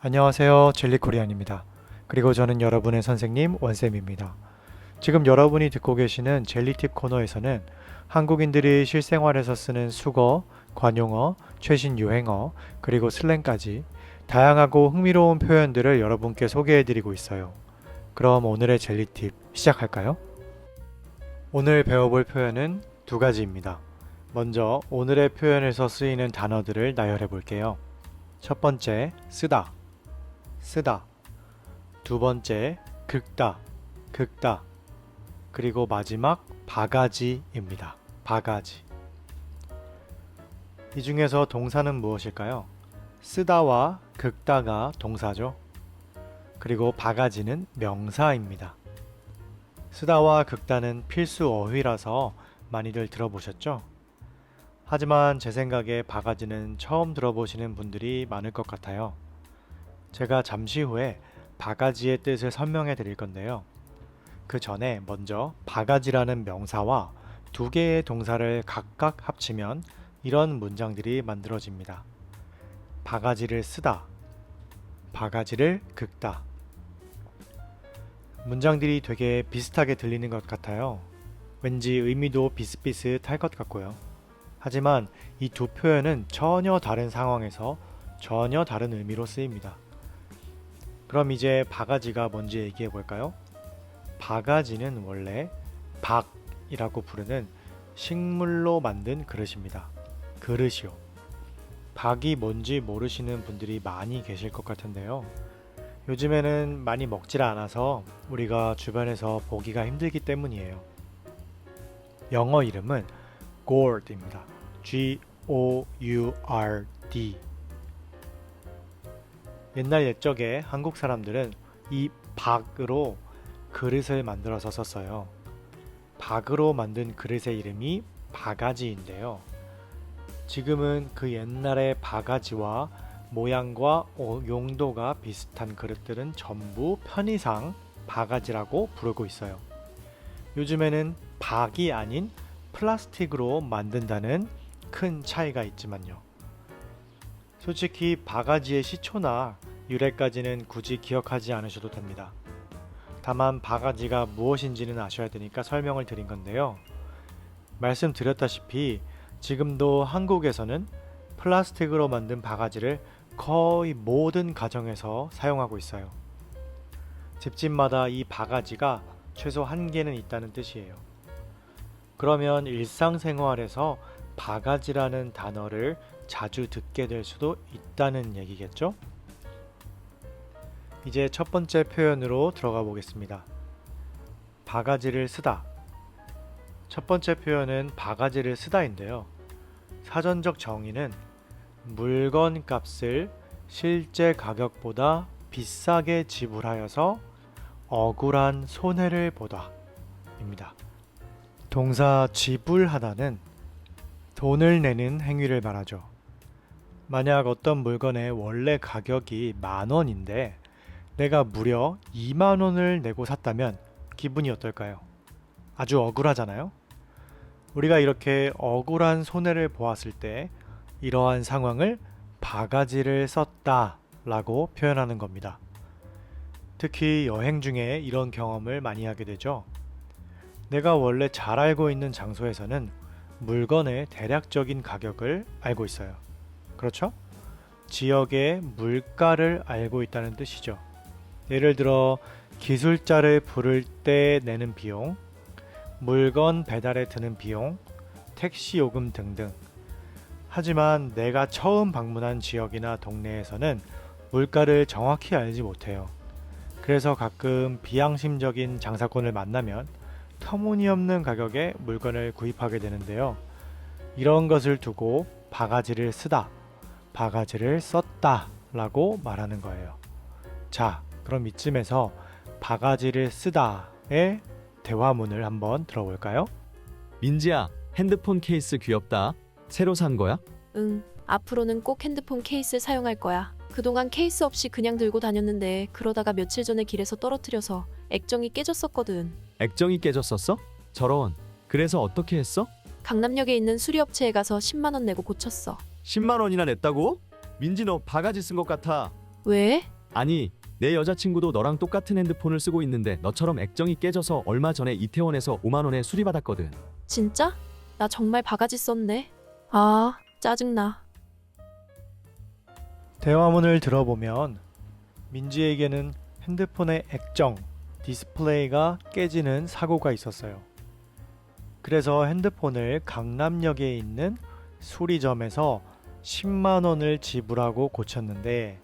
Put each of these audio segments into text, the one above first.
안녕하세요. 젤리코리안입니다. 그리고 저는 여러분의 선생님 원쌤입니다. 지금 여러분이 듣고 계시는 젤리팁 코너에서는 한국인들이 실생활에서 쓰는 수거, 관용어, 최신 유행어, 그리고 슬랭까지 다양하고 흥미로운 표현들을 여러분께 소개해드리고 있어요. 그럼 오늘의 젤리팁 시작할까요? 오늘 배워볼 표현은 두 가지입니다. 먼저 오늘의 표현에서 쓰이는 단어들을 나열해 볼게요. 첫 번째, 쓰다. 쓰다. 두 번째, 긁다. 긁다. 그리고 마지막, 바가지입니다. 바가지. 이 중에서 동사는 무엇일까요? 쓰다와 긁다가 동사죠. 그리고 바가지는 명사입니다. 쓰다와 긁다는 필수 어휘라서 많이들 들어보셨죠? 하지만 제 생각에 바가지는 처음 들어보시는 분들이 많을 것 같아요. 제가 잠시 후에 바가지의 뜻을 설명해 드릴 건데요. 그 전에 먼저 바가지라는 명사와 두 개의 동사를 각각 합치면 이런 문장들이 만들어집니다. 바가지를 쓰다, 바가지를 긁다. 문장들이 되게 비슷하게 들리는 것 같아요. 왠지 의미도 비슷비슷할 것 같고요. 하지만 이 두 표현은 전혀 다른 상황에서 전혀 다른 의미로 쓰입니다. 그럼 이제 바가지가 뭔지 얘기해 볼까요? 바가지는 원래 박이라고 부르는 식물로 만든 그릇입니다. 그릇이요. 박이 뭔지 모르시는 분들이 많이 계실 것 같은데요. 요즘에는 많이 먹질 않아서 우리가 주변에서 보기가 힘들기 때문이에요. 영어 이름은 gourd입니다. G-O-U-R-D. 옛날 옛적에 한국 사람들은 이 박으로 그릇을 만들어서 썼어요. 박으로 만든 그릇의 이름이 바가지인데요. 지금은 그 옛날의 바가지와 모양과 용도가 비슷한 그릇들은 전부 편의상 바가지라고 부르고 있어요. 요즘에는 박이 아닌 플라스틱으로 만든다는 큰 차이가 있지만요. 솔직히 바가지의 시초나 유래까지는 굳이 기억하지 않으셔도 됩니다. 다만 바가지가 무엇인지는 아셔야 되니까 설명을 드린 건데요. 말씀드렸다시피 지금도 한국에서는 플라스틱으로 만든 바가지를 거의 모든 가정에서 사용하고 있어요. 집집마다 이 바가지가 최소 한 개는 있다는 뜻이에요. 그러면 일상생활에서 바가지라는 단어를 자주 듣게 될 수도 있다는 얘기겠죠? 이제 첫 번째 표현으로 들어가 보겠습니다. 바가지를 쓰다. 첫 번째 표현은 바가지를 쓰다인데요. 사전적 정의는 물건 값을 실제 가격보다 비싸게 지불하여서 억울한 손해를 보다 입니다. 동사 지불하다는 돈을 내는 행위를 말하죠. 만약 어떤 물건의 원래 가격이 10,000원인데 내가 무려 20,000원을 내고 샀다면 기분이 어떨까요? 아주 억울하잖아요? 우리가 이렇게 억울한 손해를 보았을 때 이러한 상황을 바가지를 썼다 라고 표현하는 겁니다. 특히 여행 중에 이런 경험을 많이 하게 되죠. 내가 원래 잘 알고 있는 장소에서는 물건의 대략적인 가격을 알고 있어요. 그렇죠? 지역의 물가를 알고 있다는 뜻이죠. 예를 들어 기술자를 부를 때 내는 비용, 물건 배달에 드는 비용, 택시 요금 등등. 하지만 내가 처음 방문한 지역이나 동네에서는 물가를 정확히 알지 못해요. 그래서 가끔 비양심적인 장사꾼을 만나면 터무니없는 가격에 물건을 구입하게 되는데요. 이런 것을 두고 바가지를 쓰다, 바가지를 썼다 라고 말하는 거예요. 자, 그럼 이쯤에서 바가지를 쓰다의 대화문을 한번 들어볼까요? 민지야, 핸드폰 케이스 귀엽다. 새로 산 거야? 응, 앞으로는 꼭 핸드폰 케이스 사용할 거야. 그동안 케이스 없이 그냥 들고 다녔는데 그러다가 며칠 전에 길에서 떨어뜨려서 액정이 깨졌었거든. 액정이 깨졌었어? 저런. 그래서 어떻게 했어? 강남역에 있는 수리업체에 가서 10만 원 내고 고쳤어. 10만 원이나 냈다고? 민지 너 바가지 쓴 것 같아. 왜? 아니, 내 여자친구도 너랑 똑같은 핸드폰을 쓰고 있는데 너처럼 액정이 깨져서 얼마 전에 이태원에서 5만 원에 수리받았거든. 진짜? 나 정말 바가지 썼네. 아, 짜증나. 대화문을 들어보면 민지에게는 핸드폰의 액정, 디스플레이가 깨지는 사고가 있었어요. 그래서 핸드폰을 강남역에 있는 수리점에서 10만 원을 지불하고 고쳤는데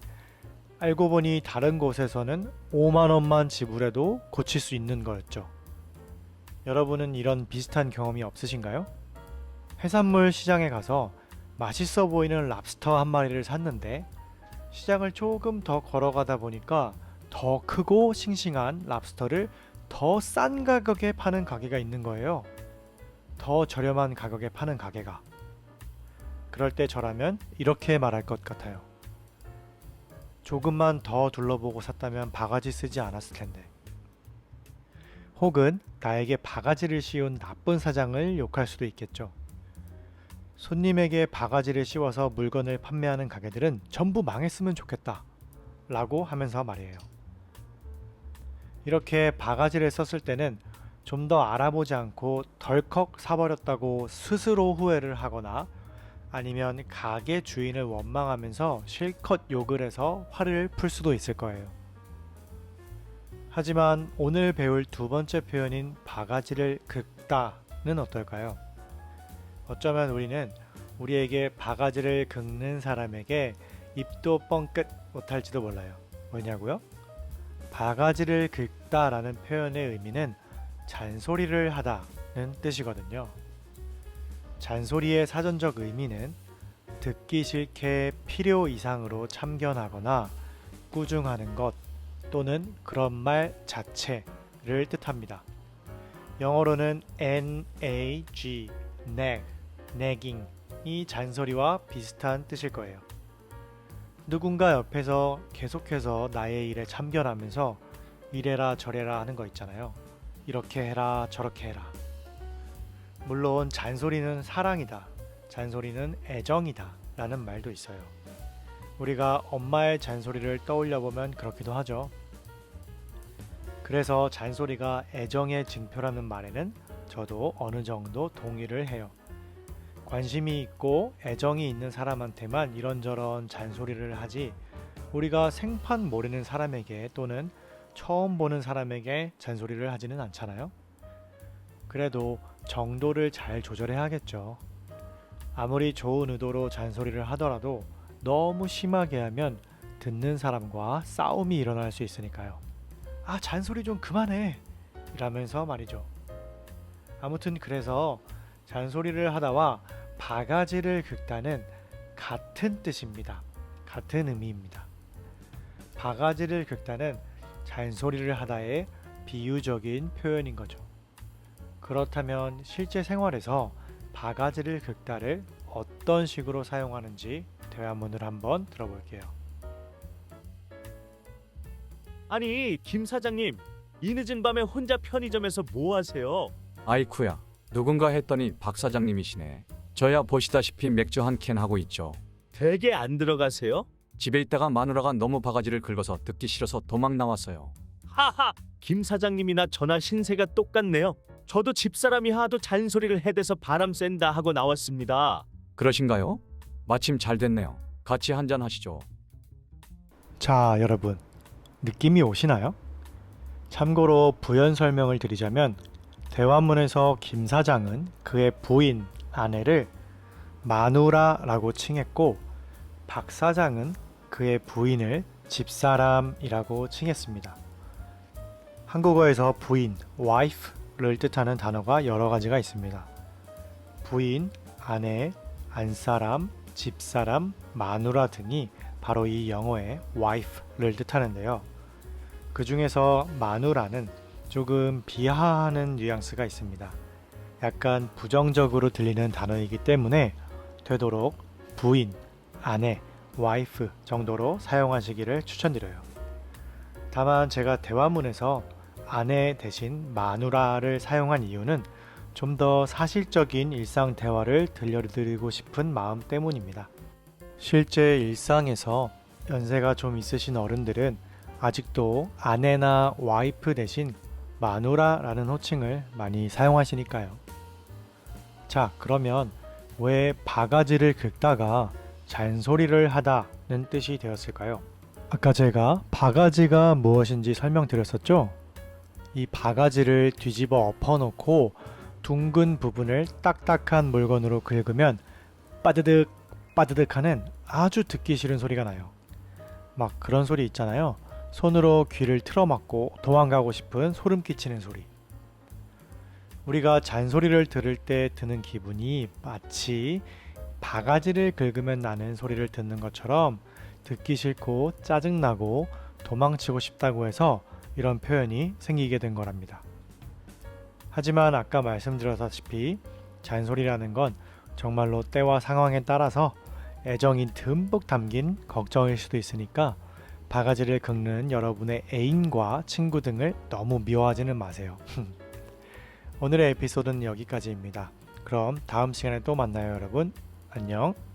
알고 보니 다른 곳에서는 5만 원만 지불해도 고칠 수 있는 거였죠. 여러분은 이런 비슷한 경험이 없으신가요? 해산물 시장에 가서 맛있어 보이는 랍스터 한 마리를 샀는데 시장을 조금 더 걸어가다 보니까 더 크고 싱싱한 랍스터를 더 싼 가격에 파는 가게가 있는 거예요. 더 저렴한 가격에 파는 가게가. 그럴 때 저라면 이렇게 말할 것 같아요. 조금만 더 둘러보고 샀다면 바가지 쓰지 않았을 텐데. 혹은 나에게 바가지를 씌운 나쁜 사장을 욕할 수도 있겠죠. 손님에게 바가지를 씌워서 물건을 판매하는 가게들은 전부 망했으면 좋겠다 라고 하면서 말이에요. 이렇게 바가지를 썼을 때는 좀 더 알아보지 않고 덜컥 사버렸다고 스스로 후회를 하거나 아니면 가게 주인을 원망하면서 실컷 욕을 해서 화를 풀 수도 있을 거예요. 하지만 오늘 배울 두 번째 표현인 바가지를 긁다는 어떨까요? 어쩌면 우리는 우리에게 바가지를 긁는 사람에게 입도 뻥끗 못할지도 몰라요. 뭐냐고요? 바가지를 긁다라는 표현의 의미는 잔소리를 하다는 뜻이거든요. 잔소리의 사전적 의미는 듣기 싫게 필요 이상으로 참견하거나 꾸중하는 것 또는 그런 말 자체를 뜻합니다. 영어로는 nag, nag, nagging이 잔소리와 비슷한 뜻일 거예요. 누군가 옆에서 계속해서 나의 일에 참견하면서 이래라 저래라 하는 거 있잖아요. 이렇게 해라 저렇게 해라. 물론 잔소리는 사랑이다, 잔소리는 애정이다 라는 말도 있어요. 우리가 엄마의 잔소리를 떠올려 보면 그렇기도 하죠. 그래서 잔소리가 애정의 증표라는 말에는 저도 어느 정도 동의를 해요. 관심이 있고 애정이 있는 사람한테만 이런저런 잔소리를 하지 우리가 생판 모르는 사람에게 또는 처음 보는 사람에게 잔소리를 하지는 않잖아요. 그래도 정도를 잘 조절해야겠죠. 아무리 좋은 의도로 잔소리를 하더라도 너무 심하게 하면 듣는 사람과 싸움이 일어날 수 있으니까요. 아, 잔소리 좀 그만해 이라면서 말이죠. 아무튼 그래서 잔소리를 하다와 바가지를 긁다는 같은 뜻입니다. 같은 의미입니다. 바가지를 긁다는 잔소리를 하다의 비유적인 표현인 거죠. 그렇다면 실제 생활에서 바가지를 긁다를 어떤 식으로 사용하는지 대화문을 한번 들어볼게요. 아니, 김 사장님, 이 늦은 밤에 혼자 편의점에서 뭐 하세요? 아이쿠야, 누군가 했더니 박 사장님이시네. 저야 보시다시피 맥주 한 캔 하고 있죠. 되게 안 들어가세요? 집에 있다가 마누라가 너무 바가지를 긁어서 듣기 싫어서 도망 나왔어요. 하하, 김 사장님이나 저나 신세가 똑같네요. 저도 집사람이 하도 잔소리를 해대서 바람 쐰다 하고 나왔습니다. 그러신가요? 마침 잘 됐네요. 같이 한잔 하시죠. 자, 여러분, 느낌이 오시나요? 참고로 부연 설명을 드리자면 대화문에서 김 사장은 그의 부인, 아내를 마누라라고 칭했고 박 사장은 그의 부인을 집사람이라고 칭했습니다. 한국어에서 부인, wife를 뜻하는 단어가 여러 가지가 있습니다. 부인, 아내, 안사람, 집사람, 마누라 등이 바로 이 영어의 wife를 뜻하는데요. 그 중에서 마누라는 조금 비하하는 뉘앙스가 있습니다. 약간 부정적으로 들리는 단어이기 때문에 되도록 부인, 아내, 와이프 정도로 사용하시기를 추천드려요. 다만 제가 대화문에서 아내 대신 마누라를 사용한 이유는 좀 더 사실적인 일상 대화를 들려드리고 싶은 마음 때문입니다. 실제 일상에서 연세가 좀 있으신 어른들은 아직도 아내나 와이프 대신 마누라라는 호칭을 많이 사용하시니까요. 자, 그러면 왜 바가지를 긁다가 잔소리를 하다는 뜻이 되었을까요? 아까 제가 바가지가 무엇인지 설명드렸었죠? 이 바가지를 뒤집어 엎어놓고 둥근 부분을 딱딱한 물건으로 긁으면 빠드득 빠드득 하는 아주 듣기 싫은 소리가 나요. 막 그런 소리 있잖아요. 손으로 귀를 틀어막고 도망가고 싶은 소름 끼치는 소리. 우리가 잔소리를 들을 때 드는 기분이 마치 바가지를 긁으면 나는 소리를 듣는 것처럼 듣기 싫고 짜증나고 도망치고 싶다고 해서 이런 표현이 생기게 된 거랍니다. 하지만 아까 말씀드렸다시피 잔소리라는 건 정말로 때와 상황에 따라서 애정이 듬뿍 담긴 걱정일 수도 있으니까 바가지를 긁는 여러분의 애인과 친구 등을 너무 미워하지는 마세요. 오늘의 에피소드는 여기까지입니다. 그럼 다음 시간에 또 만나요, 여러분. 안녕.